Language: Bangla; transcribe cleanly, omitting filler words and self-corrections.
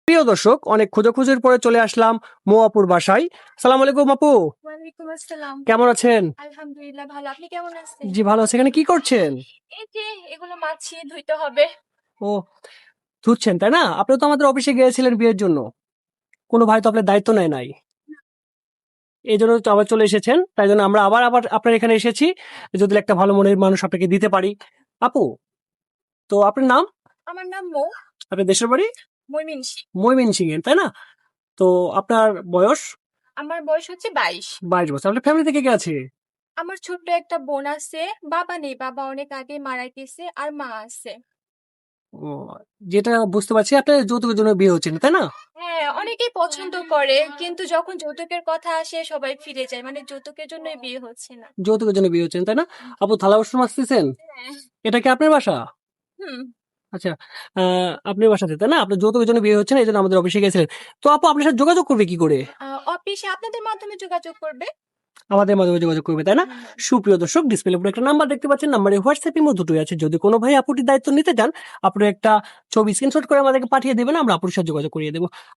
প্রিয় দর্শক, অনেক খোঁজাখুঁজির পরে চলে আসলাম মৌ আপুর বাসায়। সালাম আলাইকুম আপু, ওয়ালাইকুম আসসালাম। কেমন আছেন? আলহামদুলিল্লাহ ভালো। আপনি কেমন আছেন? জি ভালো আছে। এখানে কি করছেন? এই যে এগুলো মাছি ধুইতে হবে। ও, ধুচ্ছেন তাই না? আপনি তো আমাদের অফিসে গিয়েছিলেন বিয়ের জন্য, কোনো ভাই তো আপনার দায়িত্ব নেয় নাই, এই জন্য তো আবার চলে এসেছেন। তাই জন্য আমরা আবার আবার আপনার এখানে এসেছি, যদি একটা ভালো মনের মানুষ আপনাকে দিতে পারি। আপু, তো আপনার নাম? আমার নাম মৌ, আপনার দেশের বাড়ি? ময়মনসিংহ। ময়মনসিংহে তাই না? তো আপনার বয়স? আমার বয়স হচ্ছে 22। 22 বছর। আপনার ফ্যামিলি থেকে কে আছে? আমার ছোট্ট একটা বোন আছে, বাবা নেই, বাবা অনেক আগে মারা গেছে, আর মা আছে। ও, যেটা বুঝতে পারছি আপনার যৌতুকের জন্য বিয়ে হচ্ছে না তাই না? হ্যাঁ, অনেকেই পছন্দ করে, কিন্তু যখন যৌতুকের কথা আসে সবাই ফিরে যায়, মানে যৌতুকের জন্যই বিয়ে হচ্ছে না। যৌতুকের জন্য বিয়ে হচ্ছেন তাই না? আপু, থালা বাসন মাজতেছেন? হ্যাঁ। এটা কি আপনার বাসা? হুম। আচ্ছা, আপনার বাসাতে তাই না? আপনার যৌতুকের জন্য বিয়ে হচ্ছে না, এই জন্য আমাদের অফিসে গেছিলেন। তো আপু, আপনার সাথে যোগাযোগ করবে কি করে? অফিসে আপনাদের মাধ্যমে যোগাযোগ করবে। আমাদের মাধ্যমে যোগাযোগ করবে তাই না? হুম। সুপ্রিয় দর্শক, ডিসপ্লে উপরে একটা নাম্বার দেখতে পাচ্ছেন, নাম্বারে হোয়াটসঅ্যাপ ইমো দুটোই আছে। যদি কোনো ভাই আপুটির দায়িত্ব নিতে চান, আপনি একটা ছবি স্ক্রিনশট করে আমাদেরকে পাঠিয়ে দেবেন, আমরা আপুর সাথে যোগাযোগ করিয়ে দেবো।